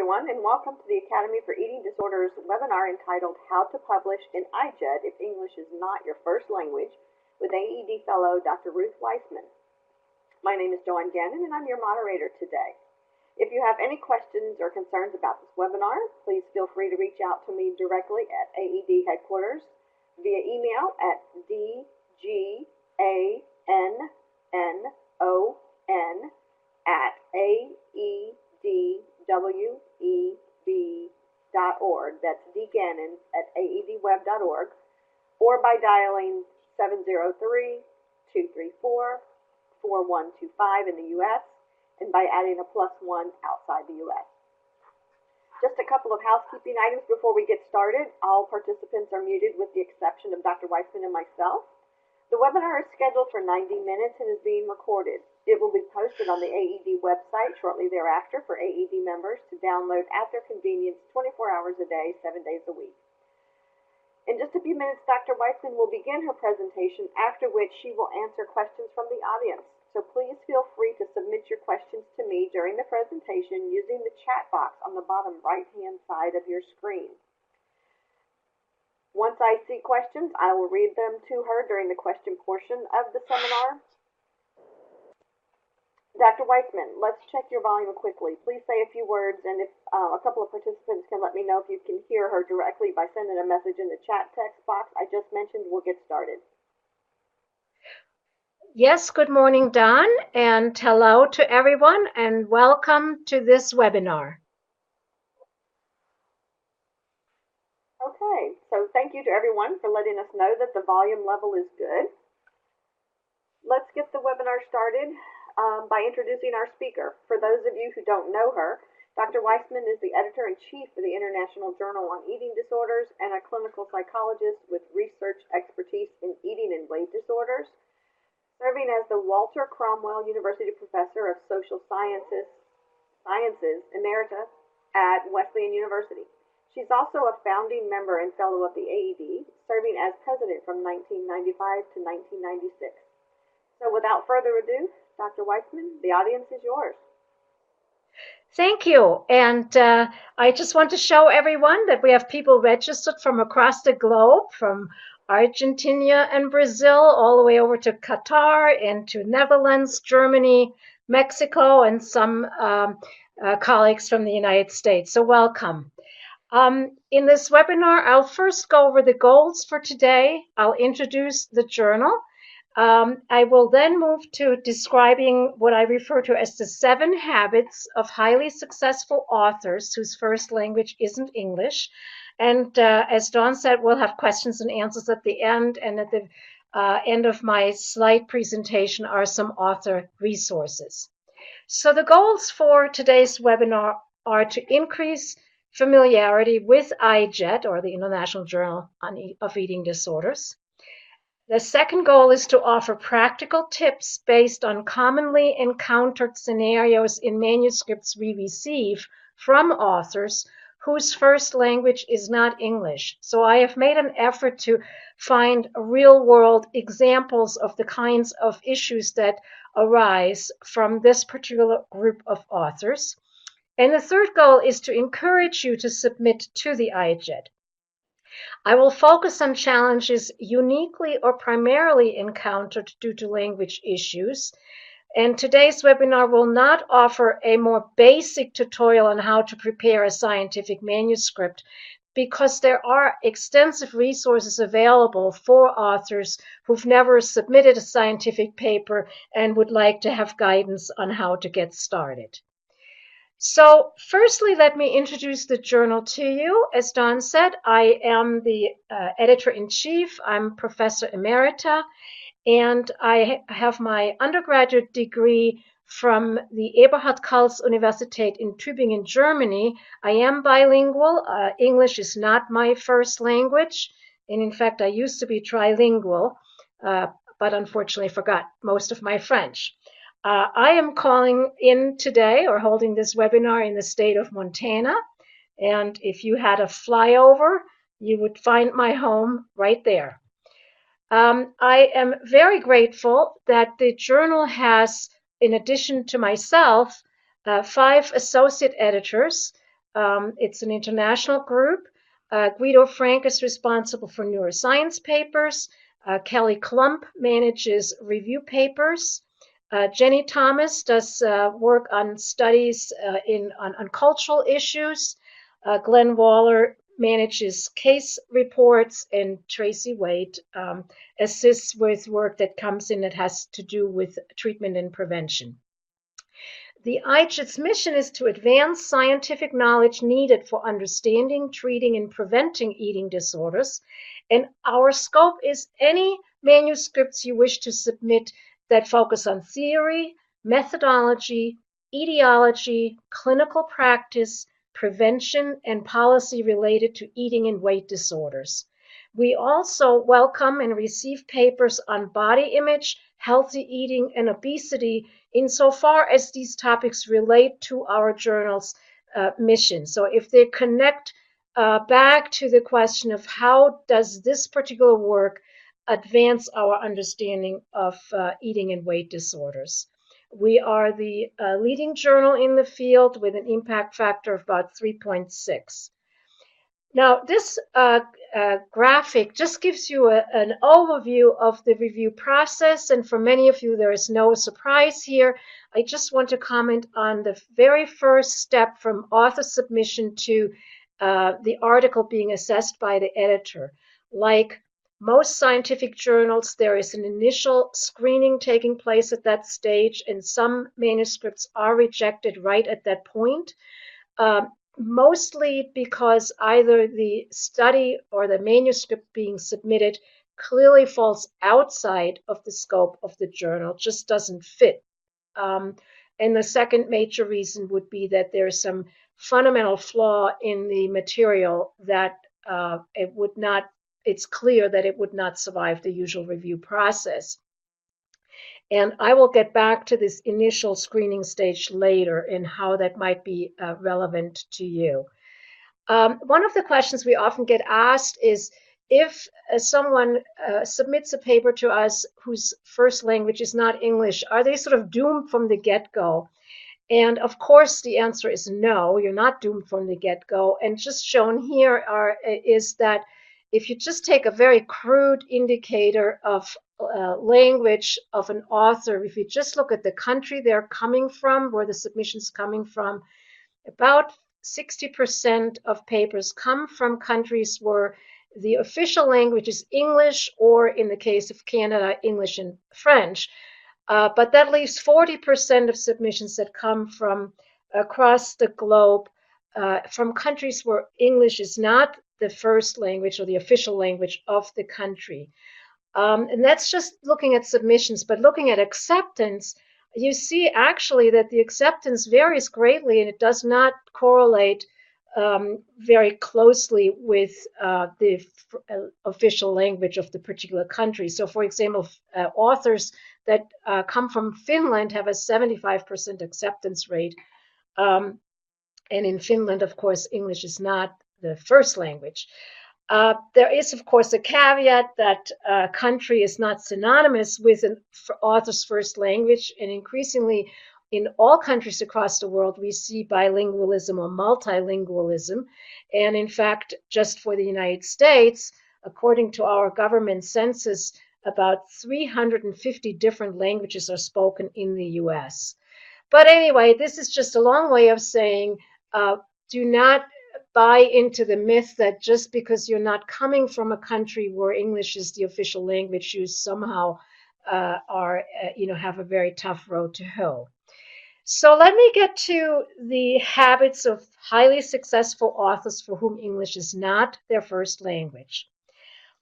everyone, and welcome to the Academy for Eating Disorders webinar entitled How to Publish in IJED If English is Not Your First Language with AED Fellow Dr. Ruth Weissman. My name is Joanne Gannon, and I'm your moderator today. If you have any questions or concerns about this webinar, please feel free to reach out to me directly at AED headquarters via email at dgannon@aedweb.org. That's dgannon@aedweb.org, or by dialing 703-234-4125 in the U.S. and by adding a +1 outside the U.S. Just a couple of housekeeping items before we get started. All participants are muted with the exception of Dr. Weissman and myself. The webinar is scheduled for 90 minutes and is being recorded. It will be posted on the AED website shortly thereafter for AED members to download at their convenience 24 hours a day, 7 days a week. In just a few minutes, Dr. Weissman will begin her presentation, after which she will answer questions from the audience. So please feel free to submit your questions to me during the presentation using the chat box on the bottom right-hand side of your screen. Once I see questions, I will read them to her during the question portion of the seminar. Dr. Weissman, let's check your volume quickly. Please say a few words, and if a couple of participants can let me know if you can hear her directly by sending a message in the chat text box I just mentioned, we'll get started. Yes, good morning, Don, and hello to everyone, and welcome to this webinar. Okay, so thank you to everyone for letting us know that the volume level is good. Let's get the webinar started by introducing our speaker. For those of you who don't know her, Dr. Weissman is the editor-in-chief of the International Journal on Eating Disorders and a clinical psychologist with research expertise in eating and weight disorders, serving as the Walter Cromwell University Professor of Social Sciences Emerita at Wesleyan University. She's also a founding member and fellow of the AED, serving as president from 1995 to 1996. So without further ado, Dr. Weissman, the audience is yours. Thank you. And I just want to show everyone that we have people registered from across the globe, from Argentina and Brazil, all the way over to Qatar and to Netherlands, Germany, Mexico, and some colleagues from the United States. So welcome. In this webinar, I'll first go over the goals for today. I'll introduce the journal. I will then move to describing what I refer to as the 7 habits of highly successful authors whose first language isn't English. And as Dawn said, we'll have questions and answers at the end. And at the end of my slide presentation are some author resources. So the goals for today's webinar are to increase familiarity with IJED, or the International Journal of Eating Disorders. The second goal is to offer practical tips based on commonly encountered scenarios in manuscripts we receive from authors whose first language is not English. So I have made an effort to find real-world examples of the kinds of issues that arise from this particular group of authors. And the third goal is to encourage you to submit to the IJED. I will focus on challenges uniquely or primarily encountered due to language issues. And today's webinar will not offer a more basic tutorial on how to prepare a scientific manuscript, because there are extensive resources available for authors who've never submitted a scientific paper and would like to have guidance on how to get started. So firstly, let me introduce the journal to you. As Dawn said, I am the editor-in-chief. I'm Professor Emerita, and I have my undergraduate degree from the Eberhard Karls Universität in Tübingen, Germany. I am bilingual. English is not my first language, and in fact, I used to be trilingual, but unfortunately forgot most of my French. I am calling in today, or holding this webinar, in the state of Montana. And if you had a flyover, you would find my home right there. I am very grateful that the journal has, in addition to myself, 5 associate editors. It's an international group. Guido Frank is responsible for neuroscience papers. Kelly Klump manages review papers. Jenny Thomas does work on studies on cultural issues. Glenn Waller manages case reports, and Tracy Wade assists with work that comes in that has to do with treatment and prevention. The IJED's mission is to advance scientific knowledge needed for understanding, treating, and preventing eating disorders. And our scope is any manuscripts you wish to submit that focus on theory, methodology, etiology, clinical practice, prevention, and policy related to eating and weight disorders. We also welcome and receive papers on body image, healthy eating, and obesity insofar as these topics relate to our journal's mission. So if they connect back to the question of how does this particular work advance our understanding of eating and weight disorders. We are the leading journal in the field with an impact factor of about 3.6. Now, this graphic just gives you an overview of the review process, and for many of you, there is no surprise here. I just want to comment on the very first step from author submission to the article being assessed by the editor. Like most scientific journals, there is an initial screening taking place at that stage, and some manuscripts are rejected right at that point. Mostly because either the study or the manuscript being submitted clearly falls outside of the scope of the journal, just doesn't fit. And the second major reason would be that there's some fundamental flaw in the material that it's clear that it would not survive the usual review process. And I will get back to this initial screening stage later and how that might be relevant to you. One of the questions we often get asked is if someone submits a paper to us whose first language is not English, are they sort of doomed from the get-go? And of course, the answer is no, you're not doomed from the get-go. And just shown here is that if you just take a very crude indicator of language of an author, if you just look at the country they're coming from, where the submission's coming from, about 60% of papers come from countries where the official language is English, or in the case of Canada, English and French. But that leaves 40% of submissions that come from across the globe, from countries where English is not the first language or the official language of the country. And that's just looking at submissions, but looking at acceptance, you see actually that the acceptance varies greatly, and it does not correlate very closely with the official language of the particular country. So, for example, authors that come from Finland have a 75% acceptance rate. And in Finland, of course, English is not the first language. There is, of course, a caveat that country is not synonymous with an author's first language, and increasingly in all countries across the world, we see bilingualism or multilingualism. And in fact, just for the United States, according to our government census, about 350 different languages are spoken in the US. But anyway, this is just a long way of saying, do not buy into the myth that just because you're not coming from a country where English is the official language, you somehow have a very tough road to hoe. So let me get to the habits of highly successful authors for whom English is not their first language.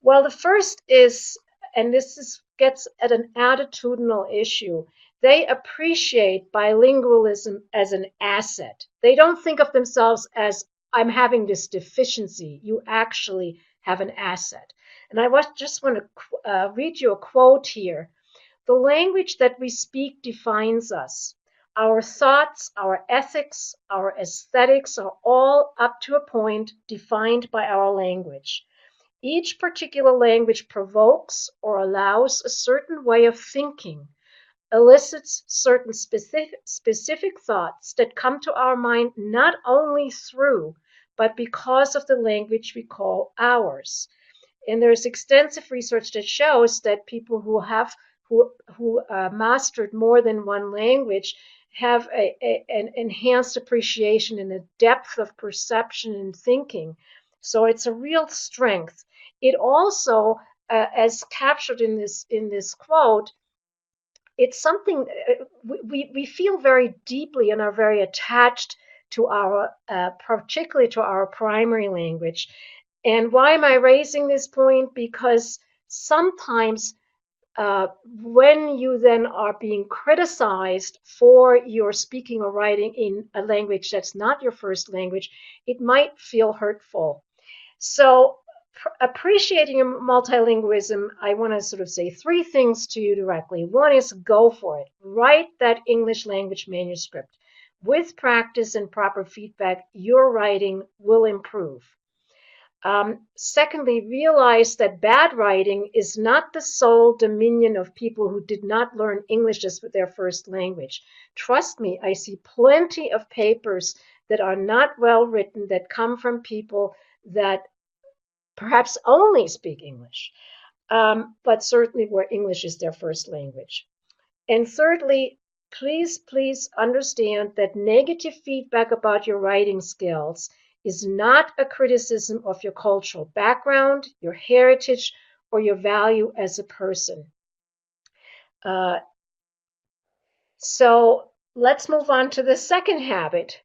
Well, the first is, and gets at an attitudinal issue, they appreciate bilingualism as an asset. They don't think of themselves as, I'm having this deficiency. You actually have an asset. And I just want to read you a quote here. The language that we speak defines us. Our thoughts, our ethics, our aesthetics are all up to a point defined by our language. Each particular language provokes or allows a certain way of thinking, elicits certain specific thoughts that come to our mind not only through, but because of the language we call ours. And there's extensive research that shows that people who mastered more than one language have an enhanced appreciation and a depth of perception and thinking. So it's a real strength. It also, as captured in this quote, it's something we feel very deeply and are very attached to our, particularly to our primary language. And why am I raising this point? Because sometimes when you then are being criticized for your speaking or writing in a language that's not your first language, it might feel hurtful. So appreciating multilingualism, I want to sort of say three things to you directly. One is go for it. Write that English language manuscript. With practice and proper feedback, your writing will improve. Secondly, realize that bad writing is not the sole dominion of people who did not learn English as their first language. Trust me, I see plenty of papers that are not well written that come from people that perhaps only speak English, but certainly where English is their first language. And thirdly, please understand that negative feedback about your writing skills is not a criticism of your cultural background, your heritage, or your value as a person. So let's move on to the second habit.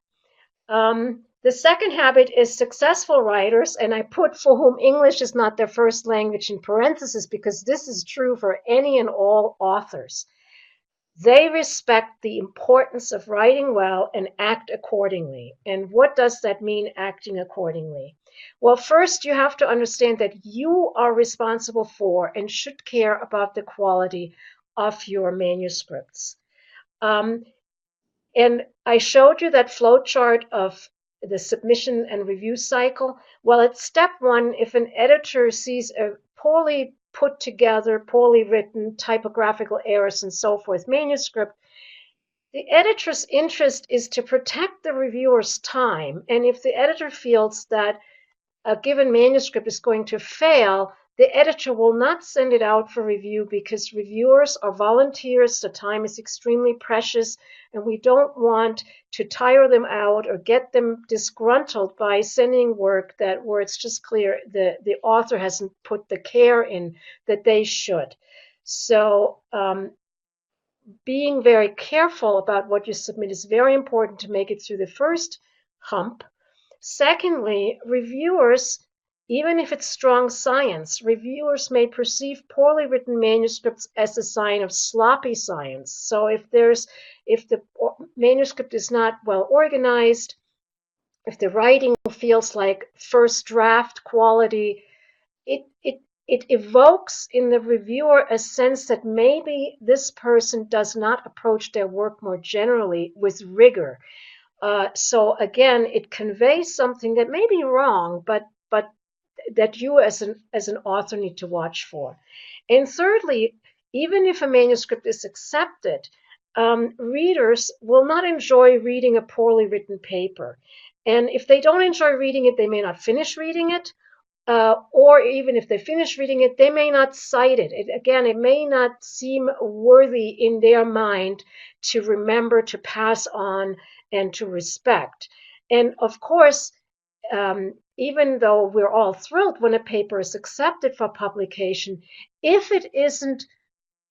The second habit is successful writers, and I put for whom English is not their first language in parentheses because this is true for any and all authors. They respect the importance of writing well and act accordingly. And what does that mean, acting accordingly? Well, first, you have to understand that you are responsible for and should care about the quality of your manuscripts. And I showed you that flow chart of the submission and review cycle. Well, at step one, if an editor sees a poorly put together, poorly written, typographical errors, and so forth manuscript, the editor's interest is to protect the reviewer's time. And if the editor feels that a given manuscript is going to fail, the editor will not send it out for review because reviewers are volunteers. The time is extremely precious, and we don't want to tire them out or get them disgruntled by sending work where it's just clear the author hasn't put the care in that they should. So being very careful about what you submit is very important to make it through the first hump. Secondly, reviewers, even if it's strong science, reviewers may perceive poorly written manuscripts as a sign of sloppy science. So if the manuscript is not well organized, if the writing feels like first draft quality, it evokes in the reviewer a sense that maybe this person does not approach their work more generally with rigor. So again, it conveys something that may be wrong, but that you as an author need to watch for. And thirdly, even if a manuscript is accepted, readers will not enjoy reading a poorly written paper. And if they don't enjoy reading it, they may not finish reading it. Or even if they finish reading it, they may not cite it. It may not seem worthy in their mind to remember, to pass on, and to respect. And of course, even though we're all thrilled when a paper is accepted for publication, if it isn't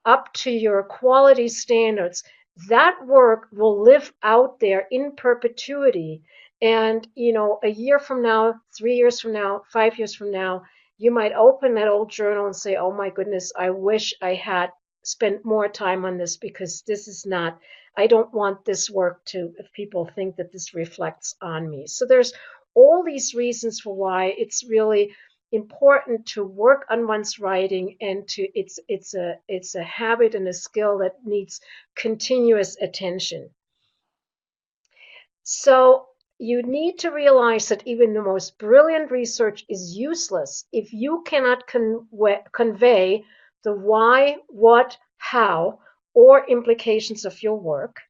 up to your quality standards, that work will live out there in perpetuity. And, a year from now, 3 years from now, 5 years from now, you might open that old journal and say, oh my goodness, I wish I had spent more time on this because this is not, I don't want this work to, if people think that this reflects on me. So there's all these reasons for why it's really important to work on one's writing, and it's a habit and a skill that needs continuous attention. So you need to realize that even the most brilliant research is useless if you cannot convey the why, what, how, or implications of your work.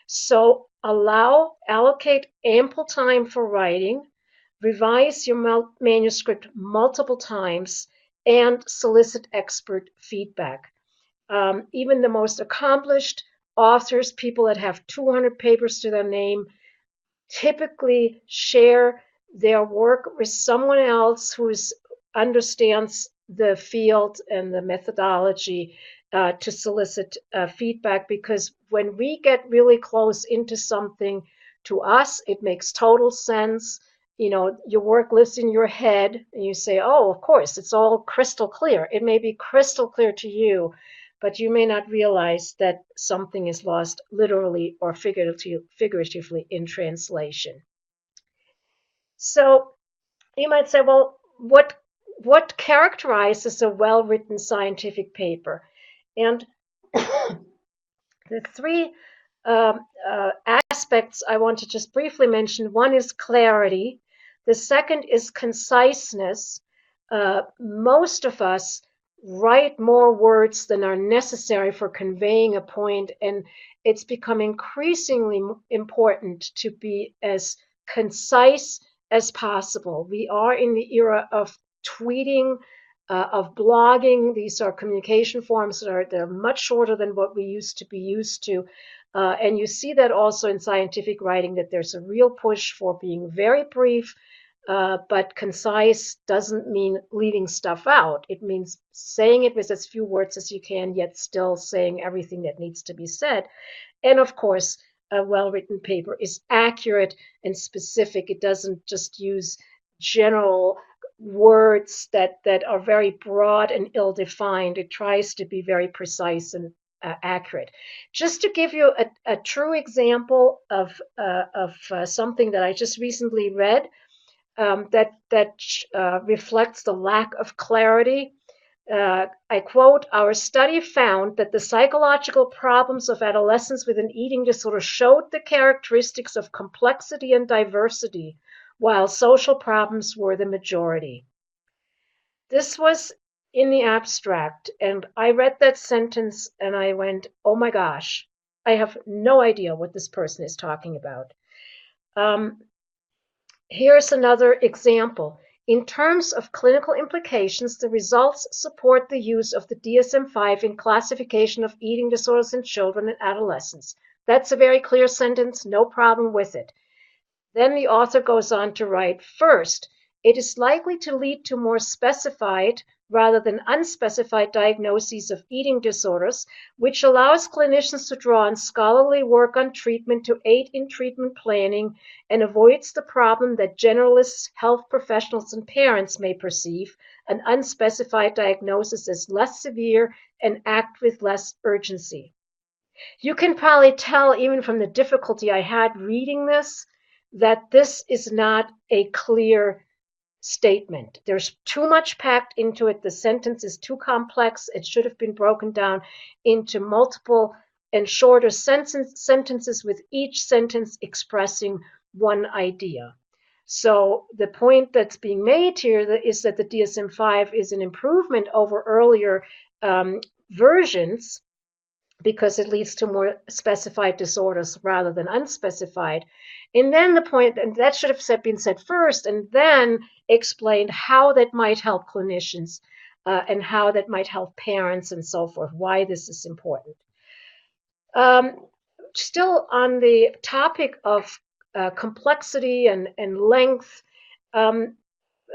So allocate ample time for writing, revise your manuscript multiple times, and solicit expert feedback. Even the most accomplished authors, people that have 200 papers to their name, typically share their work with someone else who understands the field and the methodology to solicit feedback, because when we get really close into something, to us, it makes total sense. You know, your work lives in your head and you say, oh, of course, it's all crystal clear. It may be crystal clear to you, but you may not realize that something is lost literally or figuratively in translation. So you might say, well, what characterizes a well-written scientific paper? And the three aspects I want to just briefly mention. One is clarity. The second is conciseness. Most of us write more words than are necessary for conveying a point, and it's become increasingly important to be as concise as possible. We are in the era of tweeting, of blogging. These are communication forms they're much shorter than what we used to be used to. And you see that also in scientific writing, that there's a real push for being very brief, but concise doesn't mean leaving stuff out. It means saying it with as few words as you can, yet still saying everything that needs to be said. And of course, a well-written paper is accurate and specific. It doesn't just use general words that are very broad and ill-defined. It tries to be very precise and accurate. Just to give you a true example of something that I just recently read that reflects the lack of clarity. I quote, "Our study found that the psychological problems of adolescents with an eating disorder showed the characteristics of complexity and diversity, while social problems were the majority." This was in the abstract, and I read that sentence and I went, oh my gosh, I have no idea what this person is talking about. Here's another example. In terms of clinical implications, the results support the use of the DSM-5 in classification of eating disorders in children and adolescents. That's a very clear sentence, no problem with it. Then the author goes on to write, first, it is likely to lead to more specified rather than unspecified diagnoses of eating disorders, which allows clinicians to draw on scholarly work on treatment to aid in treatment planning and avoids the problem that generalists, health professionals, and parents may perceive an unspecified diagnosis as less severe and act with less urgency. You can probably tell, even from the difficulty I had reading this, that this is not a clear statement. There's too much packed into it. The sentence is too complex. It should have been broken down into multiple and shorter sentences, with each sentence expressing one idea. So the point that's being made here is that the DSM-5 is an improvement over earlier versions, because it leads to more specified disorders rather than unspecified. And then the point, and that should have been said first, and then explained how that might help clinicians and how that might help parents and so forth, why this is important. Still on the topic of complexity and length, a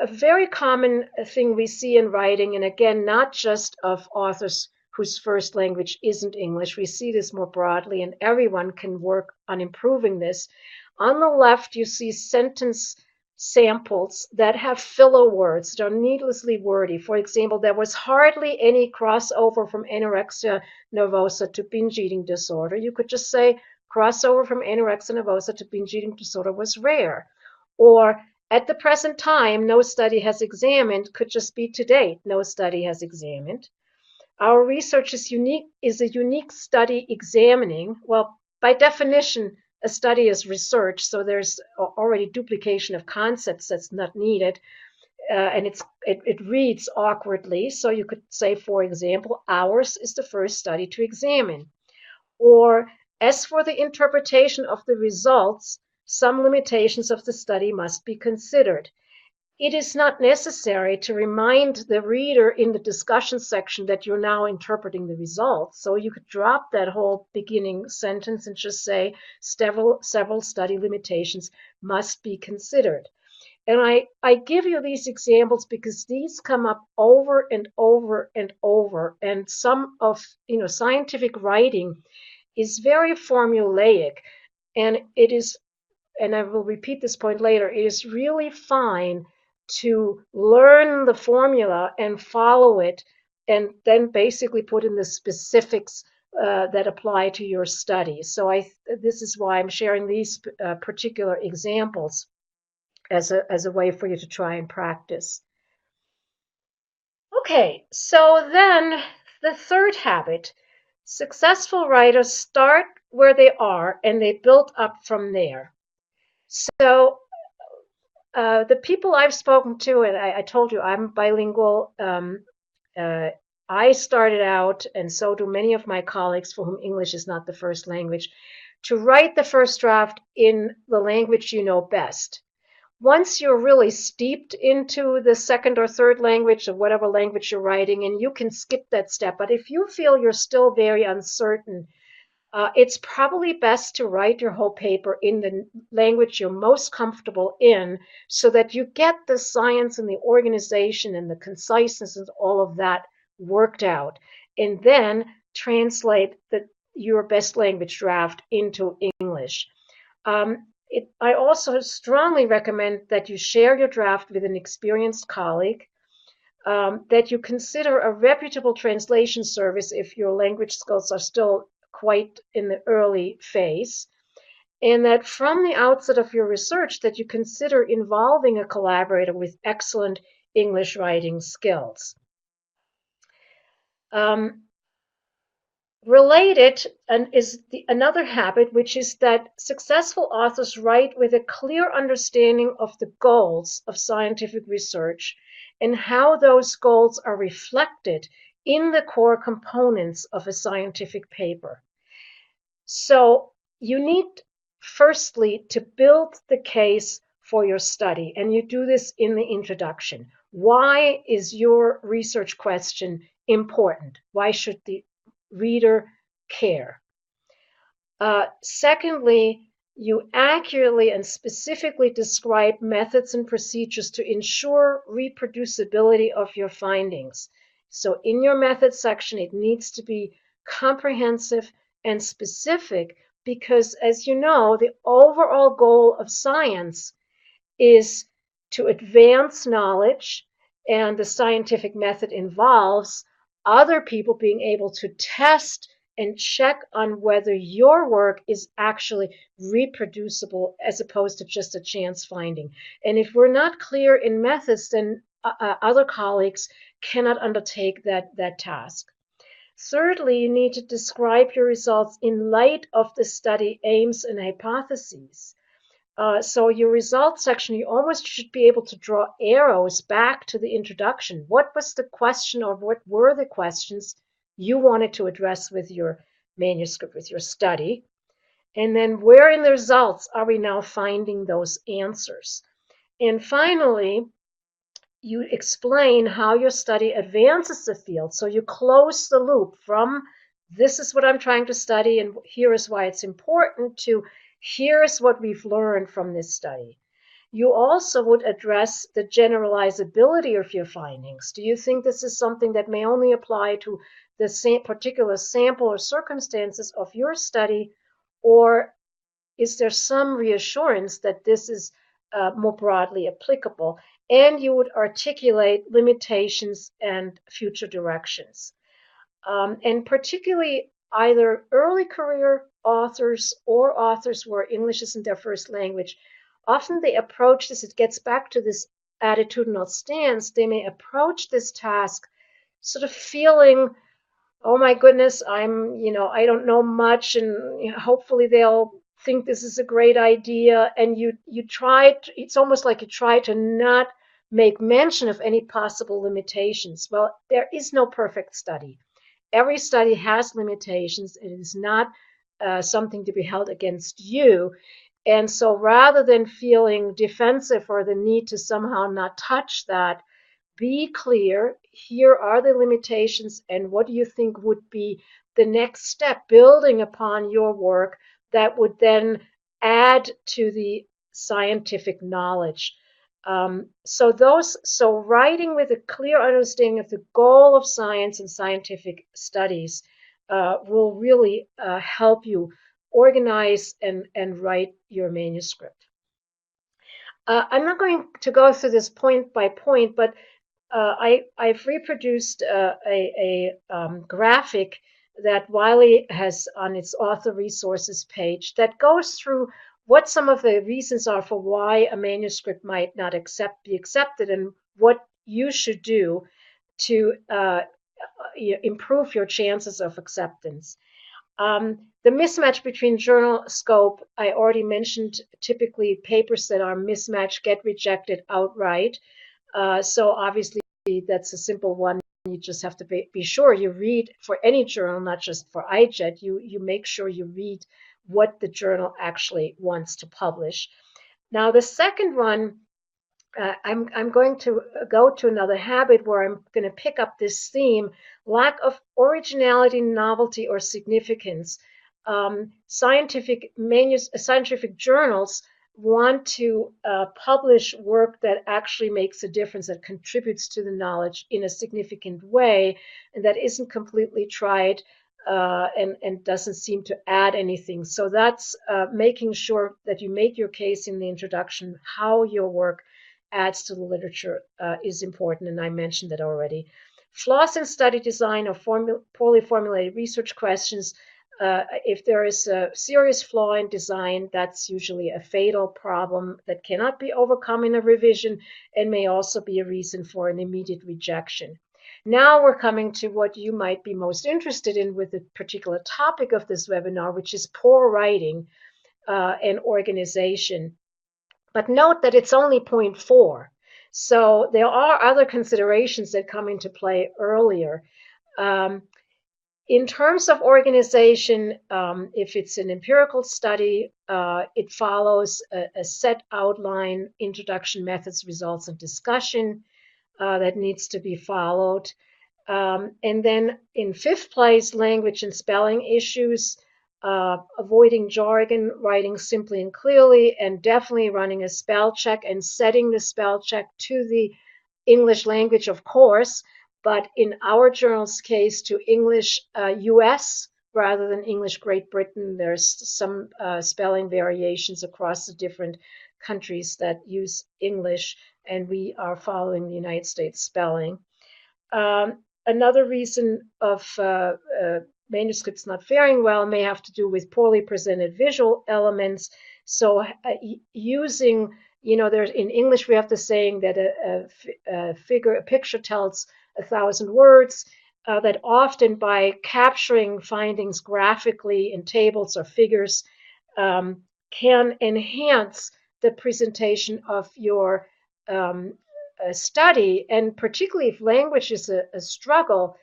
very common thing we see in writing, and again, not just of authors whose first language isn't English. We see this more broadly, and everyone can work on improving this. On the left, you see sentence samples that have filler words that are needlessly wordy. For example, there was hardly any crossover from anorexia nervosa to binge eating disorder. You could just say crossover from anorexia nervosa to binge eating disorder was rare. Or at the present time, no study has examined, could just be to date, no study has examined. Our research is a unique study examining, well, by definition, a study is research, so there's already duplication of concepts that's not needed, and it reads awkwardly. So you could say, for example, ours is the first study to examine. Or, as for the interpretation of the results, some limitations of the study must be considered. It is not necessary to remind the reader in the discussion section that you're now interpreting the results. So you could drop that whole beginning sentence and just say several study limitations must be considered. And I give you these examples because these come up over and over and over. And some of scientific writing is very formulaic, and it is, and I will repeat this point later, it is really fine to learn the formula and follow it, and then basically put in the specifics that apply to your study. So this is why I'm sharing these particular examples as a way for you to try and practice. Okay, so then the third habit, successful writers start where they are and they build up from there. So the people I've spoken to, and I told you I'm bilingual, I started out, and so do many of my colleagues for whom English is not the first language, to write the first draft in the language you know best. Once you're really steeped into the second or third language of whatever language you're writing, and you can skip that step. But if you feel you're still very uncertain, it's probably best to write your whole paper in the language you're most comfortable in, so that you get the science and the organization and the conciseness and all of that worked out, and then translate your best language draft into English. I also strongly recommend that you share your draft with an experienced colleague, that you consider a reputable translation service if your language skills are still quite in the early phase, and that from the outset of your research that you consider involving a collaborator with excellent English writing skills. Related is another habit, which is that successful authors write with a clear understanding of the goals of scientific research and how those goals are reflected in the core components of a scientific paper. So you need, firstly, to build the case for your study, and you do this in the introduction. Why is your research question important? Why should the reader care? Secondly, you accurately and specifically describe methods and procedures to ensure reproducibility of your findings. So in your methods section, it needs to be comprehensive and specific, because, as you know, the overall goal of science is to advance knowledge, and the scientific method involves other people being able to test and check on whether your work is actually reproducible as opposed to just a chance finding. And if we're not clear in methods, then other colleagues cannot undertake that task. Thirdly, you need to describe your results in light of the study aims and hypotheses. So your results section, you almost should be able to draw arrows back to the introduction. What was the question, or what were the questions you wanted to address with your manuscript, with your study? And then where in the results are we now finding those answers? And finally, you explain how your study advances the field. So you close the loop from this is what I'm trying to study, and here is why it's important, to here's what we've learned from this study. You also would address the generalizability of your findings. Do you think this is something that may only apply to the particular sample or circumstances of your study, or is there some reassurance that this is more broadly applicable? And you would articulate limitations and future directions. And particularly either early career authors or authors where English isn't their first language, often they approach this, it gets back to this attitudinal stance, they may approach this task sort of feeling, oh my goodness, I don't know much, and hopefully they'll think this is a great idea. And you try, it's almost like you try to not make mention of any possible limitations. Well, there is no perfect study. Every study has limitations. It is not something to be held against you. And so rather than feeling defensive or the need to somehow not touch that, be clear, here are the limitations, and what do you think would be the next step, building upon your work that would then add to the scientific knowledge. So writing with a clear understanding of the goal of science and scientific studies will really help you organize and write your manuscript. I'm not going to go through this point by point, but I've reproduced a graphic that Wiley has on its author resources page that goes through what some of the reasons are for why a manuscript might not be accepted and what you should do to improve your chances of acceptance. The mismatch between journal scope, I already mentioned, typically papers that are mismatched get rejected outright. So obviously that's a simple one. You just have to be sure you read for any journal, not just for IJED. You make sure you read what the journal actually wants to publish. Now the second one, I'm going to go to another habit where I'm going to pick up this theme: lack of originality, novelty, or significance. Scientific journals want to publish work that actually makes a difference, that contributes to the knowledge in a significant way, and that isn't completely tried and doesn't seem to add anything. So that's making sure that you make your case in the introduction, how your work adds to the literature is important, and I mentioned that already. Flaws in study design or poorly formulated research questions. If there is a serious flaw in design, that's usually a fatal problem that cannot be overcome in a revision and may also be a reason for an immediate rejection. Now we're coming to what you might be most interested in with the particular topic of this webinar, which is poor writing and organization. But note that it's only 0.4. So there are other considerations that come into play earlier. In terms of organization, if it's an empirical study, it follows a set outline: introduction, methods, results, and discussion that needs to be followed. And then in fifth place, language and spelling issues, avoiding jargon, writing simply and clearly, and definitely running a spell check and setting the spell check to the English language, of course, but in our journal's case, to English US rather than English Great Britain. There's some spelling variations across the different countries that use English, and we are following the United States spelling. Another reason of manuscripts not faring well may have to do with poorly presented visual elements. So using, there's in English we have the saying that a picture tells 1,000 words, that often by capturing findings graphically in tables or figures can enhance the presentation of your study. And particularly if language is a struggle,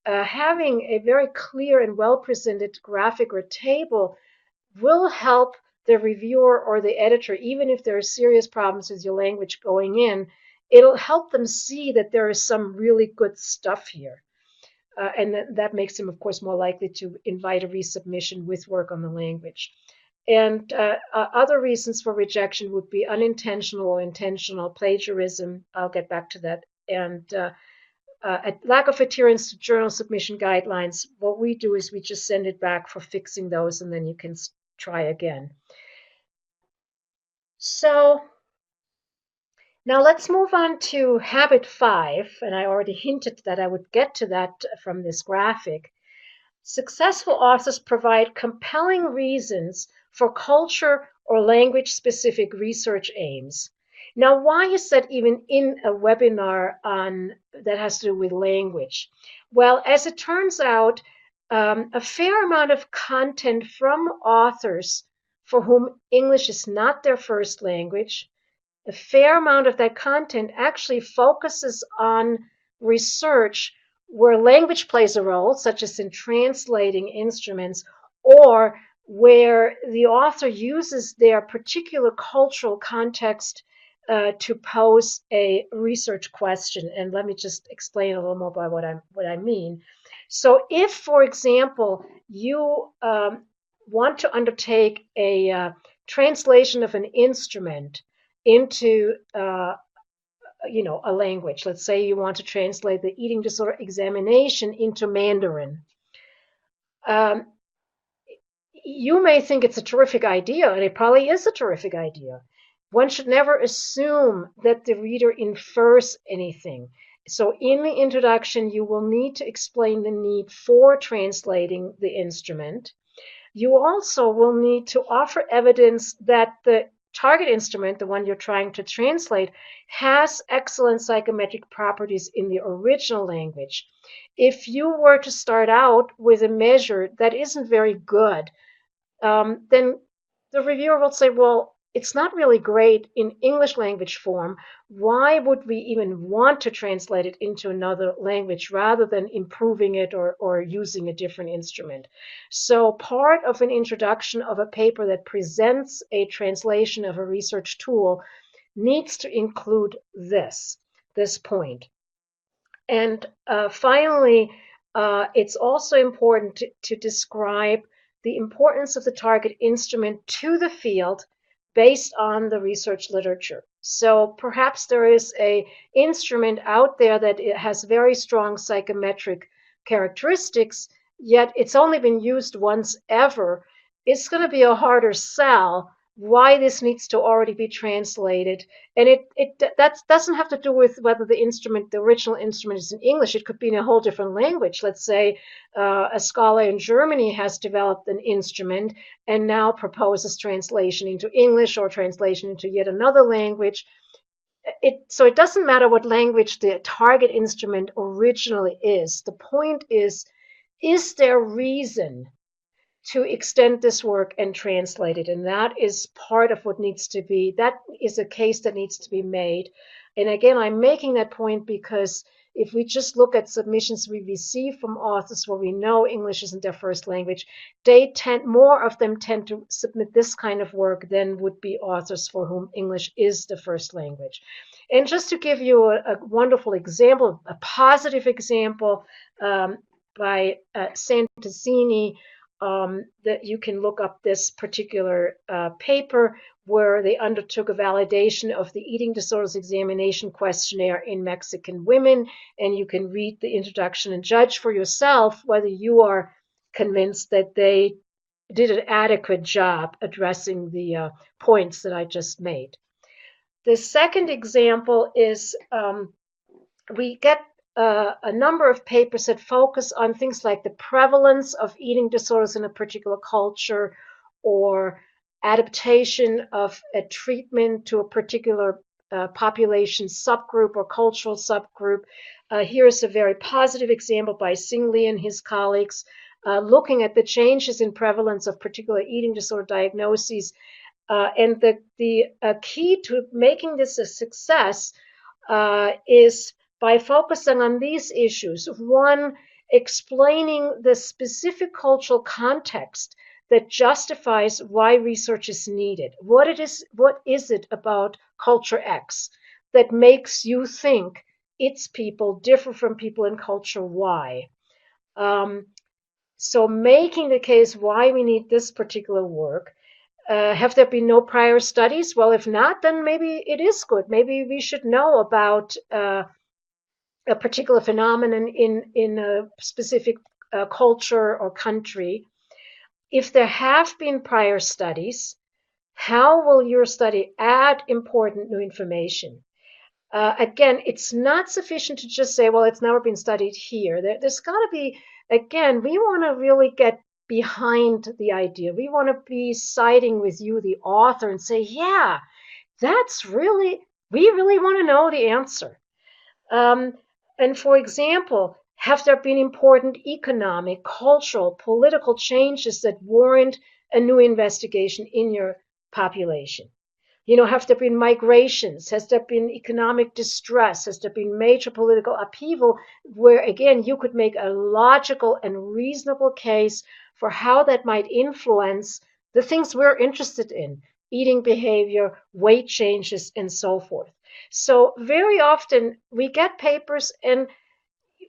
having a very clear and well-presented graphic or table will help the reviewer or the editor, even if there are serious problems with your language going in. It'll help them see that there is some really good stuff here. And that makes them, of course, more likely to invite a resubmission with work on the language. And other reasons for rejection would be unintentional or intentional plagiarism. I'll get back to that. And a lack of adherence to journal submission guidelines. What we do is we just send it back for fixing those, and then you can try again. So now let's move on to habit 5, and I already hinted that I would get to that from this graphic. Successful authors provide compelling reasons for culture or language-specific research aims. Now, why is that even in a webinar that has to do with language? Well, as it turns out, a fair amount of content from authors for whom English is not their first language, a fair amount of that content actually focuses on research where language plays a role, such as in translating instruments, or where the author uses their particular cultural context to pose a research question. And let me just explain a little more about what I mean. So if, for example, you want to undertake a translation of an instrument into a language. Let's say you want to translate the eating disorder examination into Mandarin. You may think it's a terrific idea, and it probably is a terrific idea. One should never assume that the reader infers anything. So in the introduction, you will need to explain the need for translating the instrument. You also will need to offer evidence that the target instrument, the one you're trying to translate, has excellent psychometric properties in the original language. If you were to start out with a measure that isn't very good, then the reviewer will say, well, it's not really great in English language form. Why would we even want to translate it into another language rather than improving it or using a different instrument? So part of an introduction of a paper that presents a translation of a research tool needs to include this point. And finally, it's also important to describe the importance of the target instrument to the field based on the research literature. So perhaps there is an instrument out there that it has very strong psychometric characteristics, yet it's only been used once ever. It's going to be a harder sell why this needs to already be translated. And that doesn't have to do with whether the original instrument is in English. It could be in a whole different language. Let's say a scholar in Germany has developed an instrument and now proposes translation into English or translation into yet another language. So it doesn't matter what language the target instrument originally is. The point is there reason to extend this work and translate it? And that is part of what needs to be, that is a case that needs to be made. And again, I'm making that point because if we just look at submissions we receive from authors where we know English isn't their first language, more of them tend to submit this kind of work than would be authors for whom English is the first language. And just to give you a wonderful example, a positive example by Santazzini, that you can look up this particular paper where they undertook a validation of the eating disorders examination questionnaire in Mexican women, and you can read the introduction and judge for yourself whether you are convinced that they did an adequate job addressing the points that I just made. The second example is we get a number of papers that focus on things like the prevalence of eating disorders in a particular culture or adaptation of a treatment to a particular population subgroup or cultural subgroup. Here's a very positive example by Sing Lee and his colleagues looking at the changes in prevalence of particular eating disorder diagnoses. And the key to making this a success is by focusing on these issues. One, explaining the specific cultural context that justifies why research is needed. What is it about culture X that makes you think its people differ from people in culture Y? So making the case why we need this particular work. Have there been no prior studies? Well, if not, then maybe it is good. Maybe we should know about a particular phenomenon in a specific culture or country. If there have been prior studies, how will your study add important new information? Again, it's not sufficient to just say, well, it's never been studied here. There's got to be, again, we want to really get behind the idea. We want to be siding with you, the author, and say, yeah, we really want to know the answer. And for example, have there been important economic, cultural, political changes that warrant a new investigation in your population? Have there been migrations? Has there been economic distress? Has there been major political upheaval where, again, you could make a logical and reasonable case for how that might influence the things we're interested in, eating behavior, weight changes, and so forth. So very often we get papers and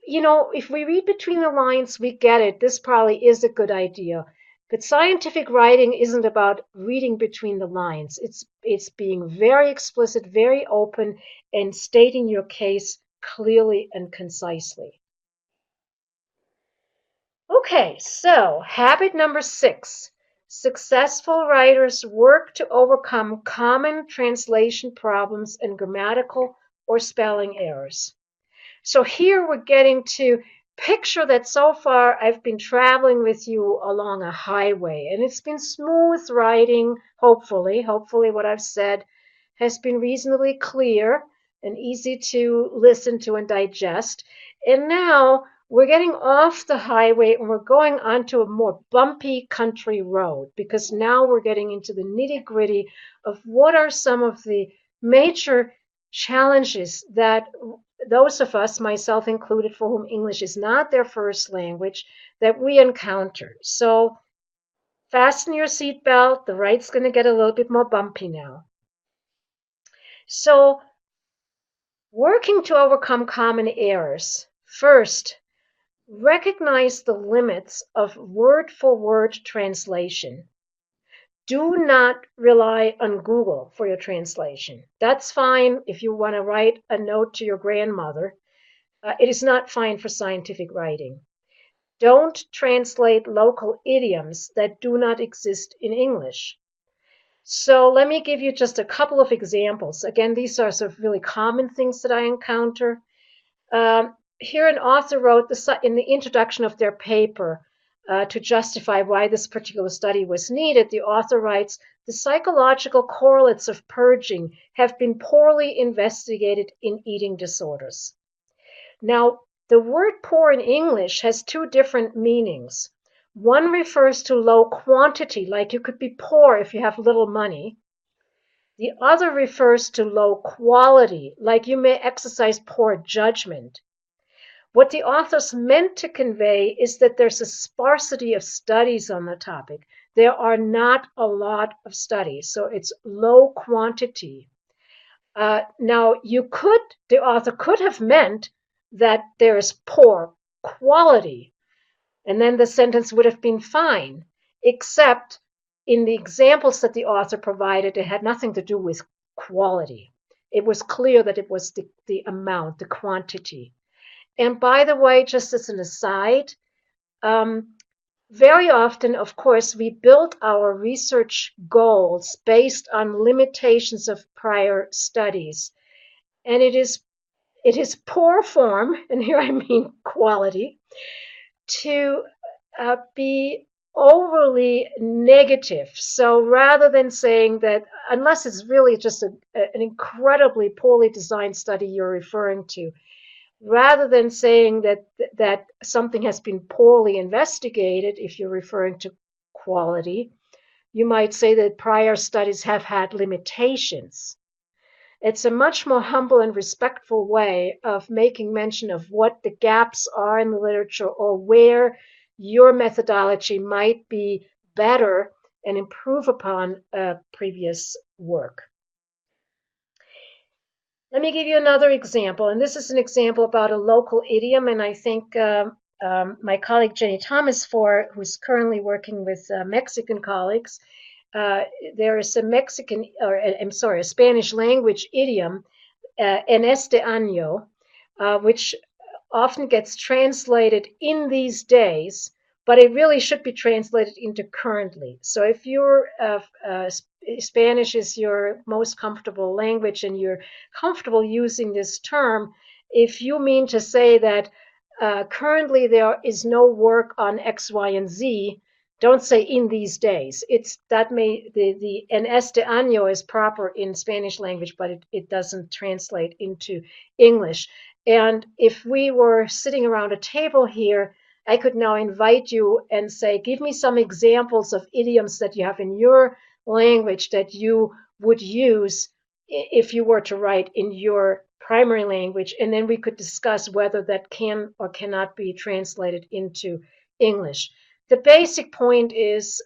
if we read between the lines, we get it. This probably is a good idea. But scientific writing isn't about reading between the lines. It's being very explicit, very open, and stating your case clearly and concisely. Okay, so habit number 6. Successful writers work to overcome common translation problems and grammatical or spelling errors. So here we're getting to picture that so far I've been traveling with you along a highway, and it's been smooth riding, hopefully. Hopefully what I've said has been reasonably clear and easy to listen to and digest. And now we're getting off the highway and we're going onto a more bumpy country road, because now we're getting into the nitty-gritty of what are some of the major challenges that those of us, myself included, for whom English is not their first language, that we encounter. So fasten your seatbelt. The ride's going to get a little bit more bumpy now. So working to overcome common errors. First, recognize the limits of word-for-word translation. Do not rely on Google for your translation. That's fine if you want to write a note to your grandmother. It is not fine for scientific writing. Don't translate local idioms that do not exist in English. So let me give you just a couple of examples. Again, these are sort of really common things that I encounter. Here an author wrote in the introduction of their paper to justify why this particular study was needed. The author writes, the psychological correlates of purging have been poorly investigated in eating disorders. Now, the word poor in English has two different meanings. One refers to low quantity, like you could be poor if you have little money. The other refers to low quality, like you may exercise poor judgment. What the authors meant to convey is that there's a sparsity of studies on the topic. There are not a lot of studies, so it's low quantity. Now, the author could have meant that there is poor quality, and then the sentence would have been fine, except in the examples that the author provided, it had nothing to do with quality. It was clear that it was the amount, the quantity. And by the way, just as an aside, very often, of course, we build our research goals based on limitations of prior studies. And it is poor form, and here I mean quality, to be overly negative. So rather than saying that, unless it's really just an incredibly poorly designed study you're referring to, rather than saying that something has been poorly investigated, if you're referring to quality, you might say that prior studies have had limitations. It's a much more humble and respectful way of making mention of what the gaps are in the literature, or where your methodology might be better and improve upon previous work. Let me give you another example, and this is an example about a local idiom, and I think my colleague Jenny Thomas, who's currently working with Mexican colleagues, there is a Spanish language idiom, en este año, which often gets translated in these days, but it really should be translated into currently. So if your Spanish is your most comfortable language and you're comfortable using this term, if you mean to say that currently there is no work on X, Y, and Z, don't say in these days. The en este año is proper in Spanish language, but it doesn't translate into English. And if we were sitting around a table here, I could now invite you and say, give me some examples of idioms that you have in your language that you would use if you were to write in your primary language, and then we could discuss whether that can or cannot be translated into English. the basic point is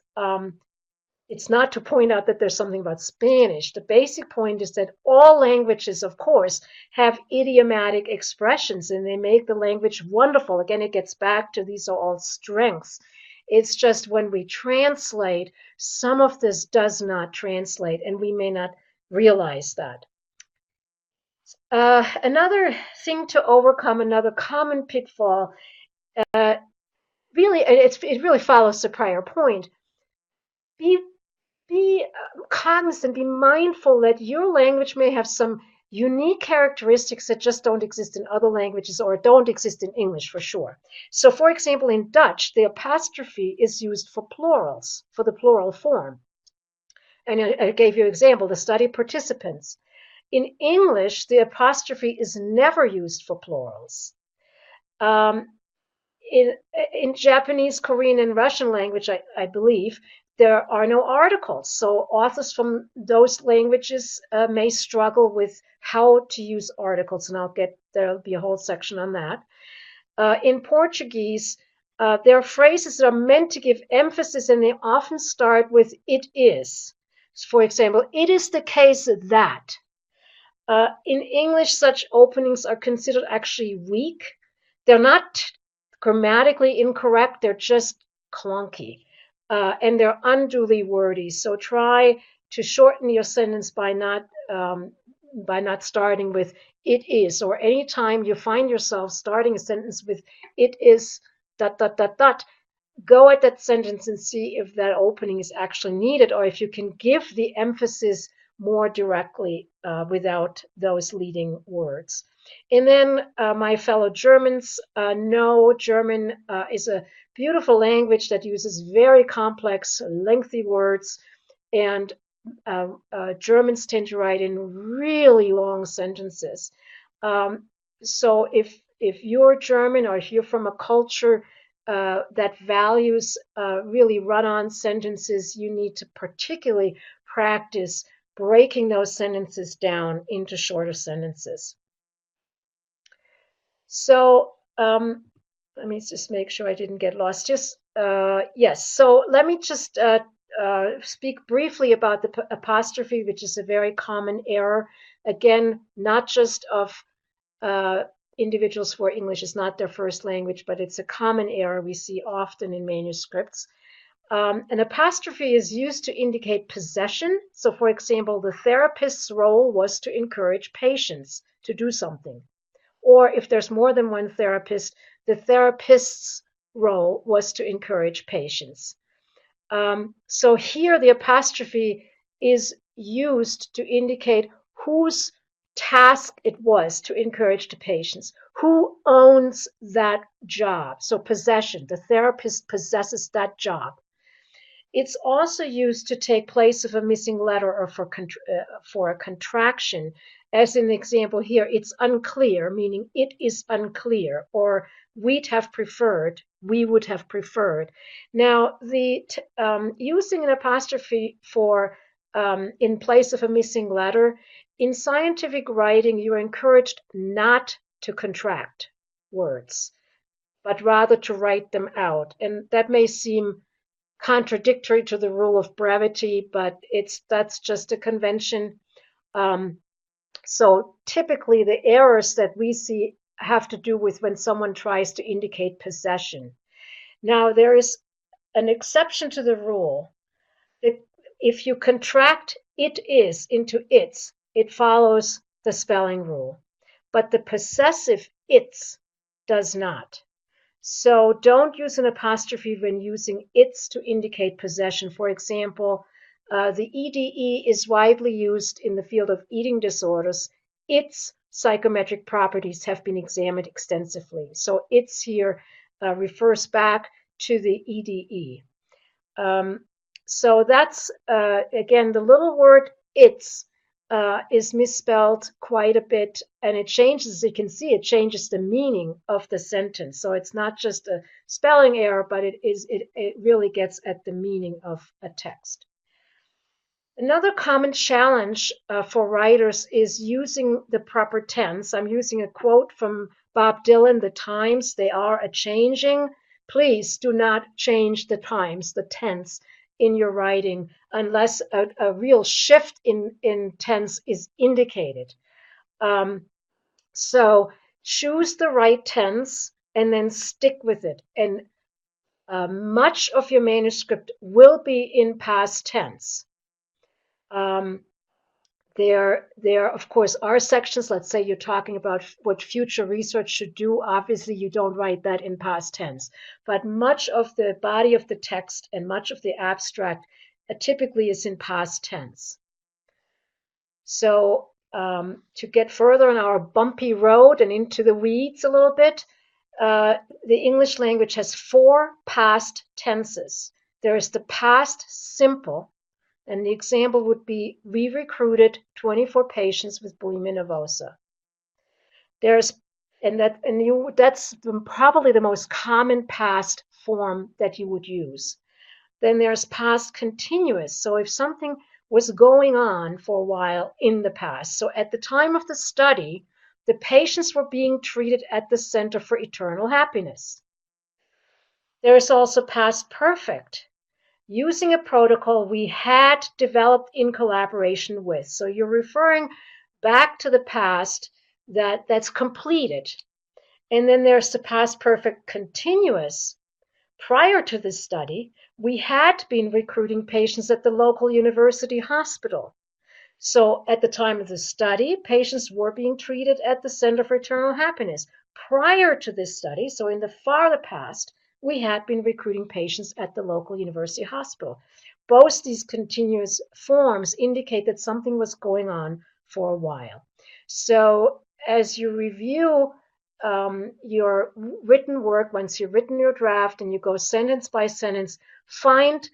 it's not to point out that there's something about Spanish. The basic point is that all languages, of course, have idiomatic expressions and they make the language wonderful. Again, it gets back to these are all strengths. It's just when we translate, some of this does not translate and we may not realize that. Another thing to overcome, another common pitfall, it really follows the prior point. Be cognizant, be mindful that your language may have some unique characteristics that just don't exist in other languages or don't exist in English for sure. So, for example, in Dutch, the apostrophe is used for plurals, for the plural form. And I gave you an example, the study participants. In English, the apostrophe is never used for plurals. In Japanese, Korean, and Russian language, I believe, there are no articles. So authors from those languages may struggle with how to use articles, and there'll be a whole section on that. In Portuguese, there are phrases that are meant to give emphasis, and they often start with "it is." For example, "it is the case that." In English, such openings are considered actually weak. They're not grammatically incorrect, they're just clunky. And they're unduly wordy. So try to shorten your sentence by not starting with "it is," or anytime you find yourself starting a sentence with "it is," ... go at that sentence and see if that opening is actually needed, or if you can give the emphasis more directly without those leading words. And then my fellow Germans know German is a beautiful language that uses very complex, lengthy words, and Germans tend to write in really long sentences. So if you're German, or if you're from a culture that values really run-on sentences, you need to particularly practice breaking those sentences down into shorter sentences. So let me just make sure I didn't get lost. Yes, so let me just speak briefly about the apostrophe, which is a very common error. Again, not just of individuals where English is not their first language, but it's a common error we see often in manuscripts. An apostrophe is used to indicate possession. So, for example, the therapist's role was to encourage patients to do something. Or if there's more than one therapist, the therapist's role was to encourage patients. So here the apostrophe is used to indicate whose task it was to encourage the patients, who owns that job. So possession, the therapist possesses that job. It's also used to take place of a missing letter or for a contraction. As in the example here, it's unclear, meaning it is unclear, or we would have preferred. Now, using an apostrophe for in place of a missing letter, in scientific writing, you're encouraged not to contract words, but rather to write them out. And that may seem contradictory to the rule of brevity, but that's just a convention. So typically the errors that we see have to do with when someone tries to indicate possession. Now there is an exception to the rule. If you contract "it is" into "its," it follows the spelling rule. But the possessive "its" does not. So don't use an apostrophe when using "its" to indicate possession. For example, the EDE is widely used in the field of eating disorders. Its psychometric properties have been examined extensively. So "its" here refers back to the EDE. So that's, again, the little word "its" is misspelled quite a bit, and it changes, as you can see, it changes the meaning of the sentence. So it's not just a spelling error, but it really gets at the meaning of a text. Another common challenge for writers is using the proper tense. I'm using a quote from Bob Dylan, "The times, they are a-changing." Please do not change the times, the tense in your writing unless a real shift in tense is indicated. So choose the right tense and then stick with it. And much of your manuscript will be in past tense. There, of course, are sections. Let's say you're talking about what future research should do. Obviously, you don't write that in past tense. But much of the body of the text and much of the abstract typically is in past tense. So to get further on our bumpy road and into the weeds a little bit, the English language has 4 past tenses. There is the past simple, and the example would be, we recruited 24 patients with bulimia nervosa. That's probably the most common past form that you would use. Then there's past continuous. So if something was going on for a while in the past. So at the time of the study, the patients were being treated at the Center for Eternal Happiness. There is also past perfect, using a protocol we had developed in collaboration with. So you're referring back to the past that's completed. And then there's the past perfect continuous. Prior to this study, we had been recruiting patients at the local university hospital. So at the time of the study, patients were being treated at the Center for Eternal Happiness. Prior to this study, so in the farther past, we had been recruiting patients at the local university hospital. Both these continuous forms indicate that something was going on for a while. So as you review your written work, once you've written your draft and you go sentence by sentence, find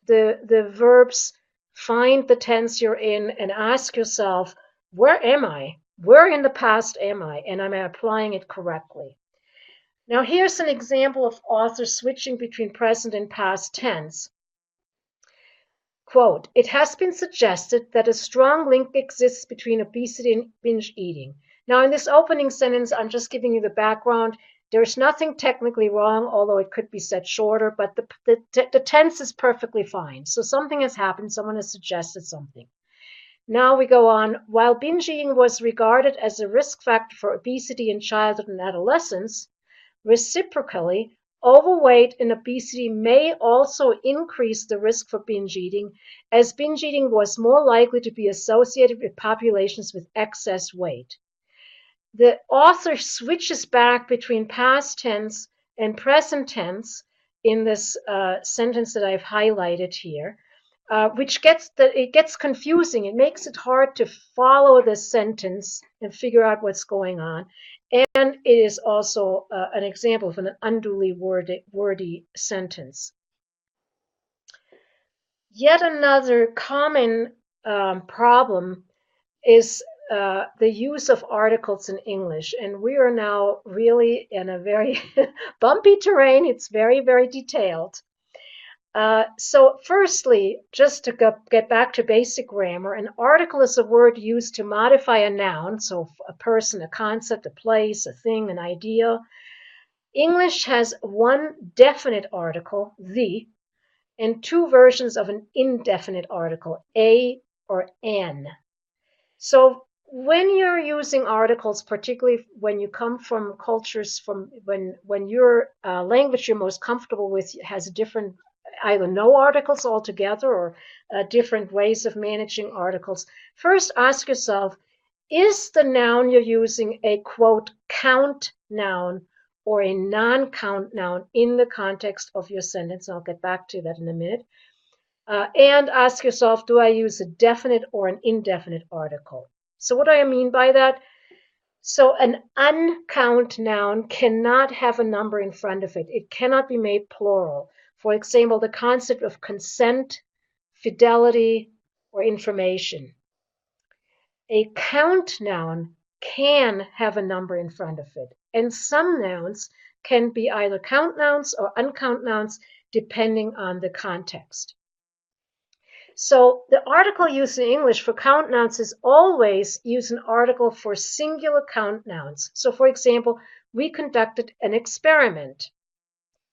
the verbs, find the tense you're in, and ask yourself, where am I? Where in the past am I? And am I applying it correctly? Now here's an example of authors switching between present and past tense. Quote, it has been suggested that a strong link exists between obesity and binge eating. Now, in this opening sentence, I'm just giving you the background. There's nothing technically wrong, although it could be said shorter, but the tense is perfectly fine. So something has happened. Someone has suggested something. Now we go on. While binge eating was regarded as a risk factor for obesity in childhood and adolescence, reciprocally, overweight and obesity may also increase the risk for binge eating, as binge eating was more likely to be associated with populations with excess weight. The author switches back between past tense and present tense in this sentence that I've highlighted here, which gets confusing. It makes it hard to follow the sentence and figure out what's going on. And it is also an example of an unduly wordy sentence. Yet another common problem is the use of articles in English, and we are now really in a very bumpy terrain. It's very, very detailed. So firstly, just to get back to basic grammar, an article is a word used to modify a noun, so a person, a concept, a place, a thing, an idea. English has one definite article, the, and 2 versions of an indefinite article, a or an. So when you're using articles, particularly when you come from cultures from when your language you're most comfortable with has different, either no articles altogether or different ways of managing articles, first ask yourself, is the noun you're using a, quote, count noun or a non-count noun in the context of your sentence? I'll get back to that in a minute. And ask yourself, do I use a definite or an indefinite article? So what do I mean by that? So an uncount noun cannot have a number in front of it. It cannot be made plural. For example, the concept of consent, fidelity, or information. A count noun can have a number in front of it. And some nouns can be either count nouns or uncount nouns, depending on the context. So the article used in English for count nouns is always use an article for singular count nouns. So for example, we conducted an experiment.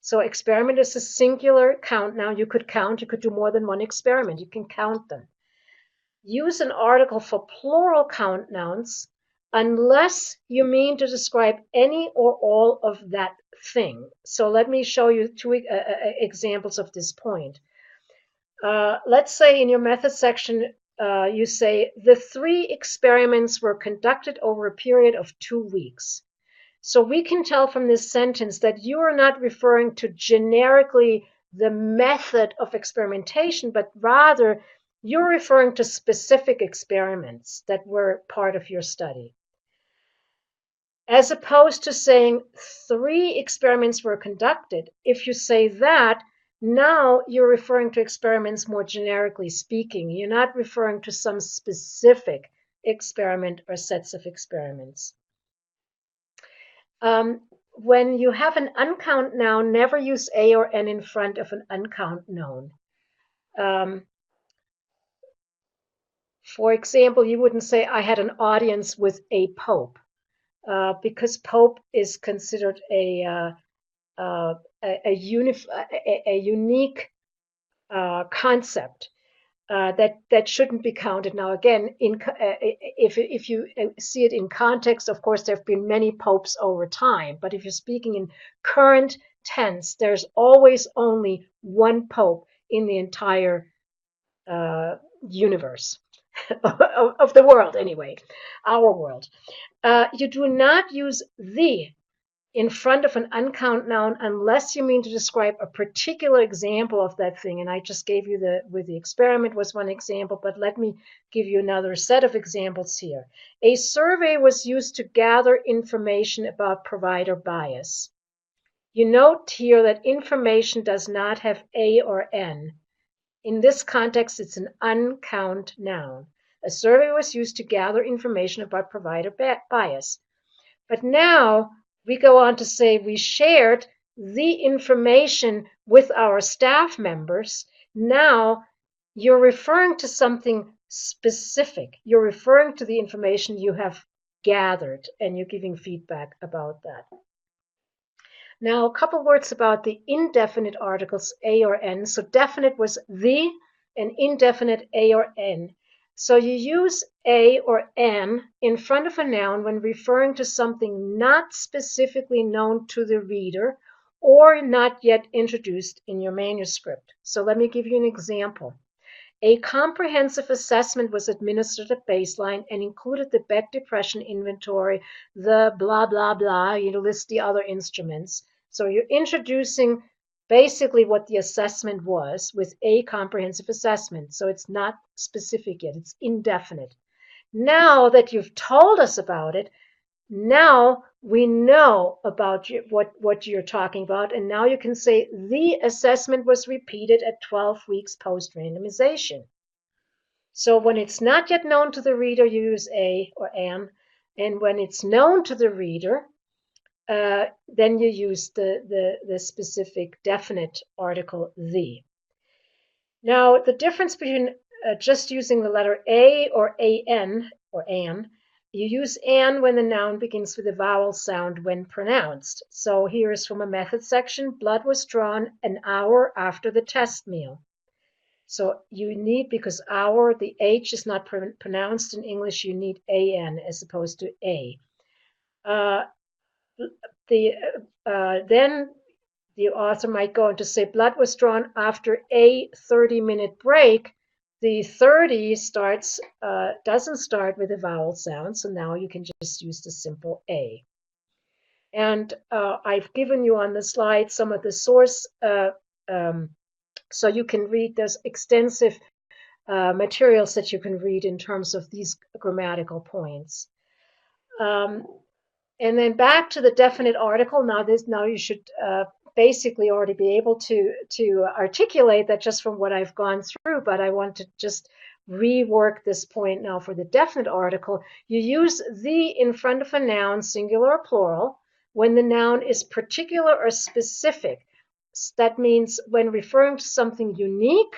So experiment is a singular count noun. You could count, you could do more than one experiment. You can count them. Use an article for plural count nouns unless you mean to describe any or all of that thing. So let me show you two examples of this point. Let's say in your method section, you say the 3 experiments were conducted over a period of 2 weeks. So we can tell from this sentence that you are not referring to generically the method of experimentation, but rather you're referring to specific experiments that were part of your study. As opposed to saying 3 experiments were conducted, if you say that, now you're referring to experiments more generically speaking. You're not referring to some specific experiment or sets of experiments. When you have an uncount noun, never use a or n in front of an uncount noun. For example, you wouldn't say, I had an audience with a pope, because pope is considered a unique concept that shouldn't be counted. Now, again, if you see it in context, of course, there have been many popes over time. But if you're speaking in current tense, there's always only one pope in the entire universe of the world, anyway, our world. You do not use the in front of an uncount noun unless you mean to describe a particular example of that thing. And I just gave you with the experiment was one example, but let me give you another set of examples here. A survey was used to gather information about provider bias. You note here that information does not have a or n. In this context, it's an uncount noun. A survey was used to gather information about provider bias. But now we go on to say we shared the information with our staff members. Now you're referring to something specific. You're referring to the information you have gathered, and you're giving feedback about that. Now, a couple words about the indefinite articles a or n. So definite was the, and indefinite a or n. So you use a or n in front of a noun when referring to something not specifically known to the reader or not yet introduced in your manuscript. So let me give you an example. A comprehensive assessment was administered at baseline and included the Beck Depression Inventory, the blah, blah, blah, you list the other instruments. So you're introducing basically what the assessment was with a comprehensive assessment. So it's not specific yet, it's indefinite. Now that you've told us about it, now we know about what you're talking about, and now you can say the assessment was repeated at 12 weeks post-randomization. So when it's not yet known to the reader, you use a or an, and when it's known to the reader, then you use the specific definite article the. Now, the difference between just using the letter a or an or an, you use an when the noun begins with a vowel sound when pronounced. So here is from a method section. Blood was drawn an hour after the test meal. So you need, because hour, the H is not pronounced in English, you need an as opposed to a. Then the author might go on to say blood was drawn after a 30-minute break. The 30 doesn't start with a vowel sound, so now you can just use the simple a. And I've given you on the slide some of the source, so you can read. There's extensive materials that you can read in terms of these grammatical points. And then back to the definite article. Now you should basically already be able to articulate that just from what I've gone through, but I want to just rework this point now for the definite article. You use the in front of a noun, singular or plural, when the noun is particular or specific. That means when referring to something unique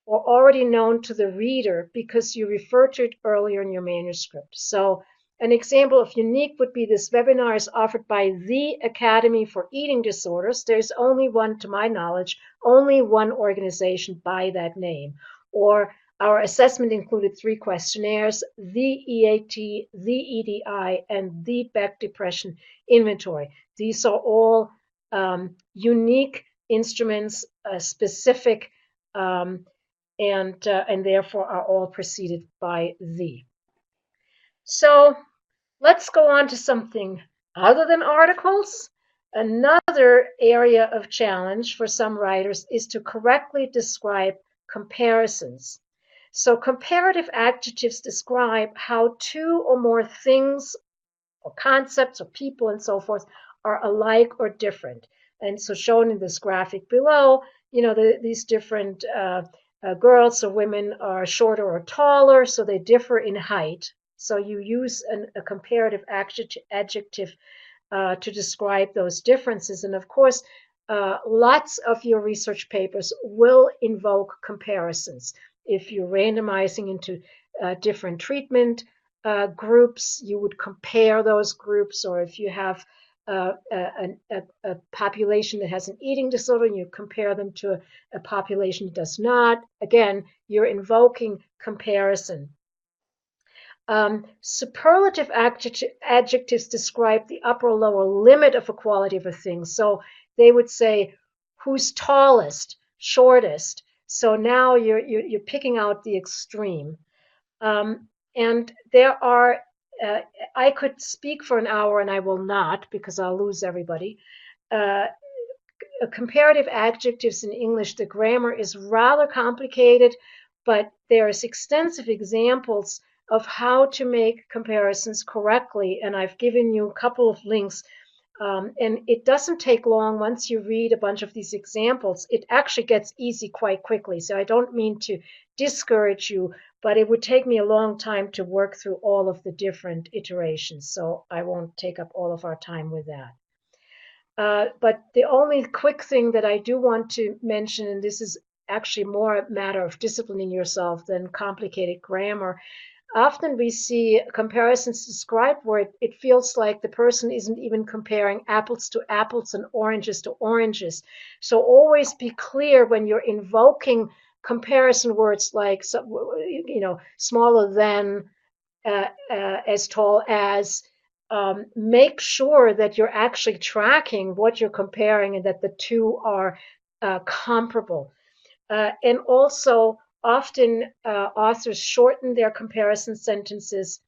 or already known to the reader because you referred to it earlier in your manuscript. So An example of unique would be this webinar is offered by the Academy for Eating Disorders. There's only one, to my knowledge, only one organization by that name. Or our assessment included 3 questionnaires, the EAT, the EDI, and the Beck Depression Inventory. These are all unique instruments, specific, and therefore are all preceded by the. So let's go on to something other than articles. Another area of challenge for some writers is to correctly describe comparisons. So comparative adjectives describe how 2 or more things or concepts or people and so forth are alike or different. And so shown in this graphic below, these different girls or women are shorter or taller, so they differ in height. So you use a comparative adjective to describe those differences. And of course, lots of your research papers will invoke comparisons. If you're randomizing into different treatment groups, you would compare those groups. Or if you have a population that has an eating disorder and you compare them to a population that does not, again, you're invoking comparison. Superlative adjectives describe the upper or lower limit of a quality of a thing. So they would say, who's tallest, shortest. So now you're picking out the extreme. And there are, I could speak for an hour and I will not because I'll lose everybody. Comparative adjectives in English, the grammar is rather complicated, but there's extensive examples of how to make comparisons correctly. And I've given you a couple of links. And it doesn't take long once you read a bunch of these examples. It actually gets easy quite quickly. So I don't mean to discourage you, but it would take me a long time to work through all of the different iterations. So I won't take up all of our time with that. But the only quick thing that I do want to mention, and this is actually more a matter of disciplining yourself than complicated grammar, often we see comparisons described where it feels like the person isn't even comparing apples to apples and oranges to oranges. So always be clear when you're invoking comparison words like, smaller than, as tall as. Make sure that you're actually tracking what you're comparing and that the 2 are comparable. And also, often authors shorten their comparison sentences,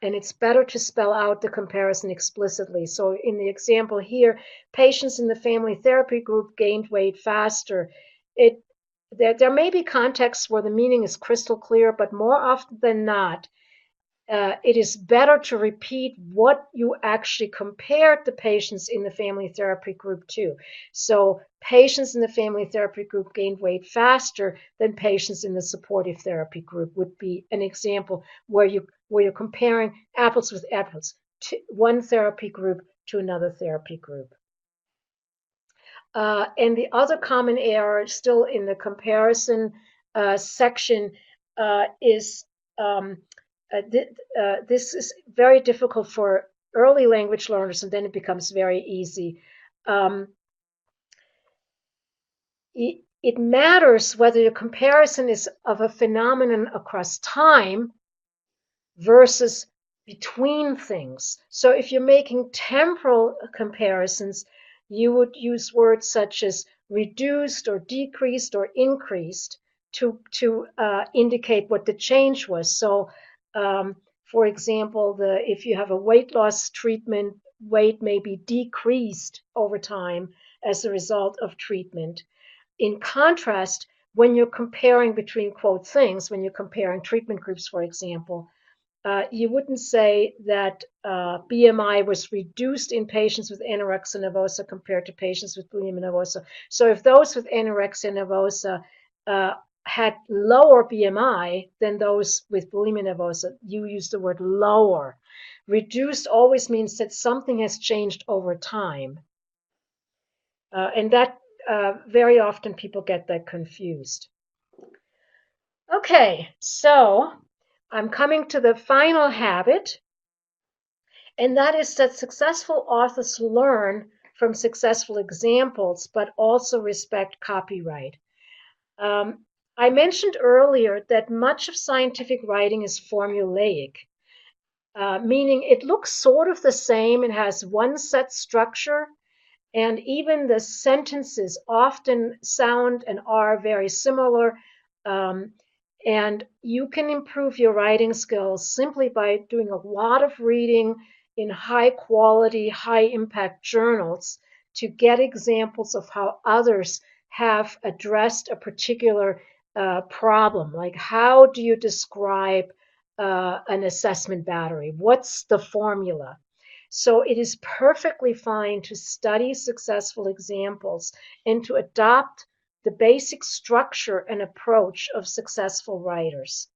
and it's better to spell out the comparison explicitly. So in the example here, patients in the family therapy group gained weight faster. There may be contexts where the meaning is crystal clear, but more often than not, it is better to repeat what you actually compared the patients in the family therapy group to. So patients in the family therapy group gained weight faster than patients in the supportive therapy group would be an example where you're comparing apples with apples, to one therapy group to another therapy group. And the other common error still in the comparison section is this is very difficult for early language learners, and then it becomes very easy. It matters whether your comparison is of a phenomenon across time versus between things. So if you're making temporal comparisons, you would use words such as reduced or decreased or increased to indicate what the change was. So for example, if you have a weight loss treatment, weight may be decreased over time as a result of treatment. In contrast, when you're comparing between, quote, things, when you're comparing treatment groups, for example, you wouldn't say that BMI was reduced in patients with anorexia nervosa compared to patients with bulimia nervosa. So if those with anorexia nervosa had lower BMI than those with bulimia nervosa, you use the word lower. Reduced always means that something has changed over time. And that very often people get that confused. Okay, so I'm coming to the final habit, And that is that successful authors learn from successful examples, but also respect copyright. I mentioned earlier that much of scientific writing is formulaic, meaning it looks sort of the same. It has one set structure, and even the sentences often sound and are very similar. And you can improve your writing skills simply by doing a lot of reading in high quality, high impact journals to get examples of how others have addressed a particular problem. Like, how do you describe an assessment battery? What's the formula? So it is perfectly fine to study successful examples and to adopt the basic structure and approach of successful writers.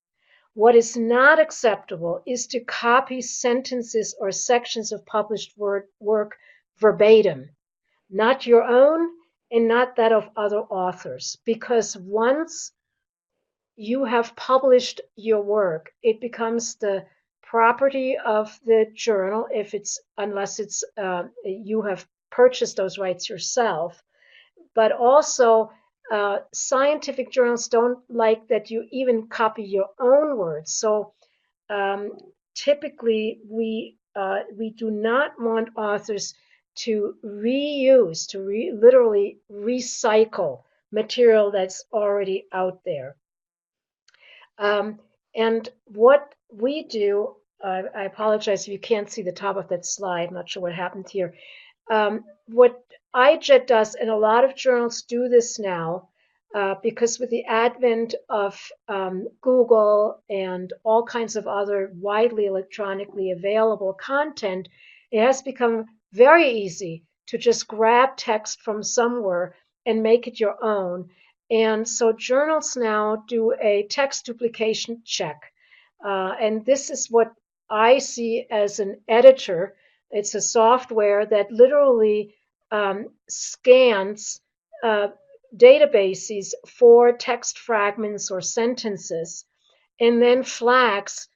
What is not acceptable is to copy sentences or sections of published work verbatim, not your own and not that of other authors, because once you have published your work, it becomes the property of the journal if it's unless it's you have purchased those rights yourself. But also, scientific journals don't like that you even copy your own words. So typically, we do not want authors to reuse, to literally recycle material that's already out there. And what we do, I apologize if you can't see the top of that slide. I'm not sure what happened here. What IJED does, and a lot of journals do this now, because with the advent of Google and all kinds of other widely electronically available content, it has become very easy to just grab text from somewhere and make it your own. And so journals now do a text duplication check. And this is what I see as an editor. It's a software that literally scans databases for text fragments or sentences and then flags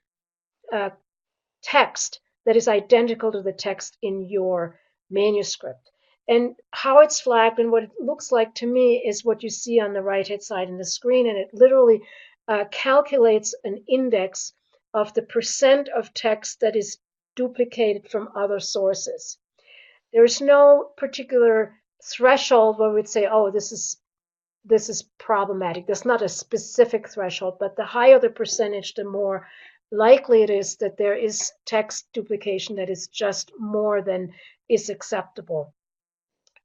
text that is identical to the text in your manuscript. And how it's flagged and what it looks like to me is what you see on the right-hand side in the screen, and it literally calculates an index of the percent of text that is duplicated from other sources. There's no particular threshold where we'd say, oh, this is problematic. There's not a specific threshold, but the higher the percentage, the more likely it is that there is text duplication that is just more than is acceptable.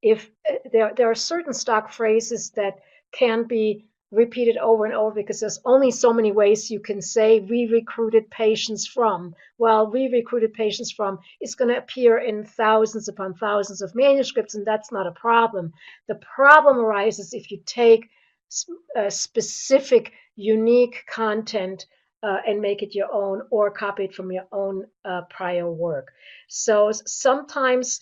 If there are certain stock phrases that can be repeated over and over because there's only so many ways you can say we recruited patients from. Well, we recruited patients from is going to appear in thousands upon thousands of manuscripts, and that's not a problem. The problem arises if you take specific, unique content and make it your own or copy it from your own prior work. So sometimes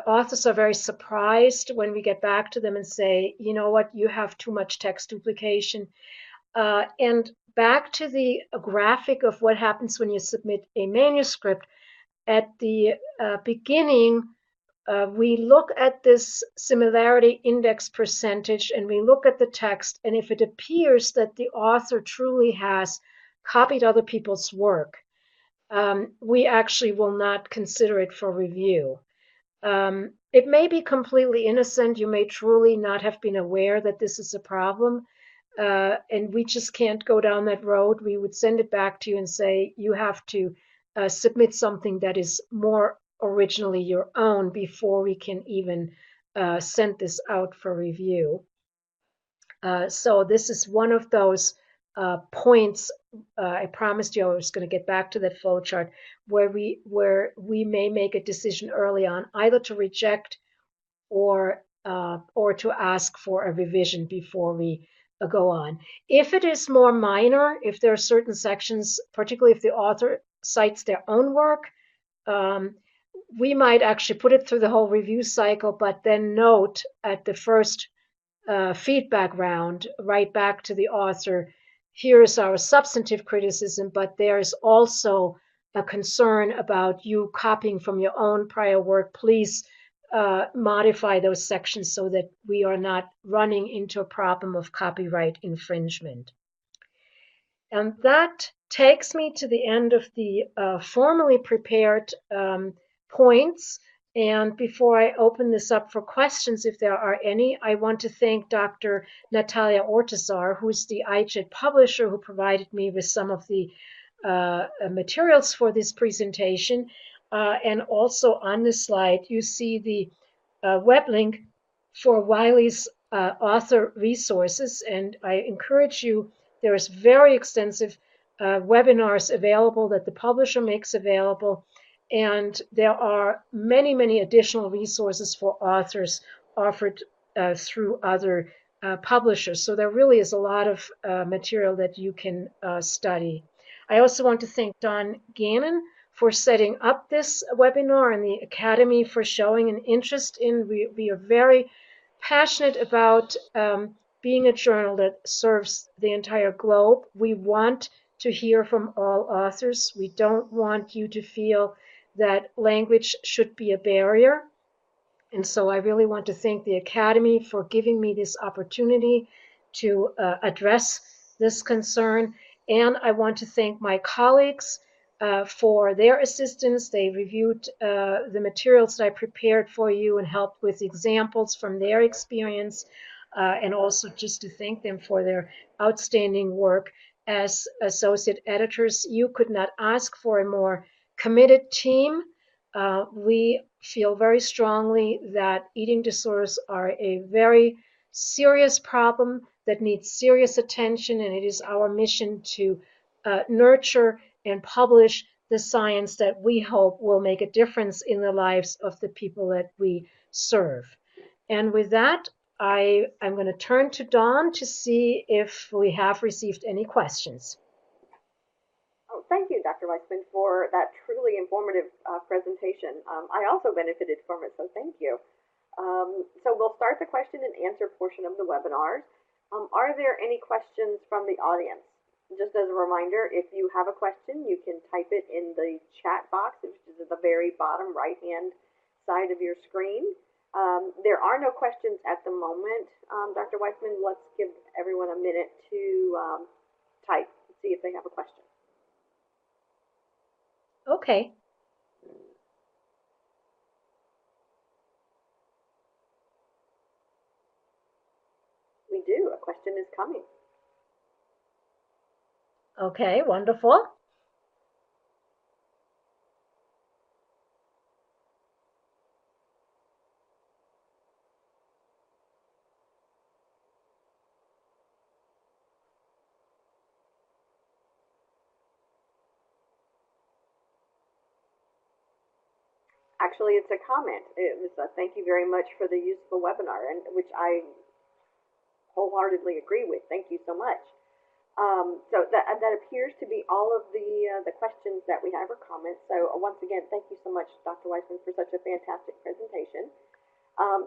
authors are very surprised when we get back to them and say, you know what, you have too much text duplication. And back to the graphic of what happens when you submit a manuscript. At the beginning, we look at this similarity index percentage and we look at the text. And if it appears that the author truly has copied other people's work, we actually will not consider it for review. It may be completely innocent. You may truly not have been aware that this is a problem, and we just can't go down that road. We would send it back to you and say, you have to submit something that is more originally your own before we can even send this out for review. So this is one of those points. I promised you I was going to get back to that flow chart where we may make a decision early on, either to reject or to ask for a revision before we go on. If it is more minor, if there are certain sections, particularly if the author cites their own work, we might actually put it through the whole review cycle, but then note at the first feedback round, right back to the author, here's our substantive criticism, but there's also a concern about you copying from your own prior work, please modify those sections so that we are not running into a problem of copyright infringement. And that takes me to the end of the formally prepared points. And before I open this up for questions, if there are any, I want to thank Dr. Natalia Ortazar, who's the IJED publisher who provided me with some of the materials for this presentation. And also on this slide, you see the web link for Wiley's author resources. And I encourage you, there's very extensive webinars available that the publisher makes available. And there are many, many additional resources for authors offered through other publishers. So there really is a lot of material that you can study. I also want to thank Don Gannon for setting up this webinar and the Academy for showing an interest in. We are very passionate about being a journal that serves the entire globe. We want to hear from all authors. We don't want you to feel that language should be a barrier. And so I really want to thank the Academy for giving me this opportunity to address this concern. And I want to thank my colleagues for their assistance. They reviewed the materials that I prepared for you and helped with examples from their experience. And also just to thank them for their outstanding work as associate editors. You could not ask for a more committed team. We feel very strongly that eating disorders are a very serious problem that needs serious attention, and it is our mission to nurture and publish the science that we hope will make a difference in the lives of the people that we serve. And with that, I'm going to turn to Dawn to see if we have received any questions. Oh, thank you, Dr. Weissman, for that truly informative presentation. I also benefited from it, so thank you. So we'll start the question and answer portion of the webinars. Are there any questions from the audience? Just as a reminder, if you have a question, you can type it in the chat box, which is at the very bottom right-hand side of your screen. There are no questions at the moment. Dr. Weissman, let's give everyone a minute to type and see if they have a question. Okay. We do. A question is coming. Okay, wonderful. Actually, it's a comment. It was a thank you very much for the useful webinar, and which I wholeheartedly agree with. Thank you so much. So that appears to be all of the questions that we have or comments. So once again, thank you so much, Dr. Weissman, for such a fantastic presentation.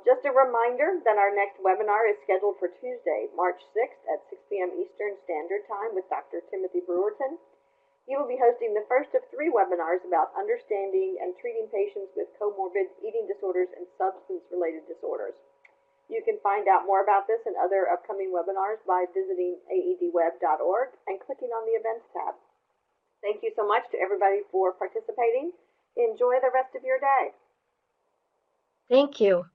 Just a reminder that our next webinar is scheduled for Tuesday, March 6th at 6 p.m. Eastern Standard Time with Dr. Timothy Brewerton. He will be hosting the first of 3 webinars about understanding and treating patients with comorbid eating disorders and substance-related disorders. You can find out more about this and other upcoming webinars by visiting aedweb.org and clicking on the Events tab. Thank you so much to everybody for participating. Enjoy the rest of your day. Thank you.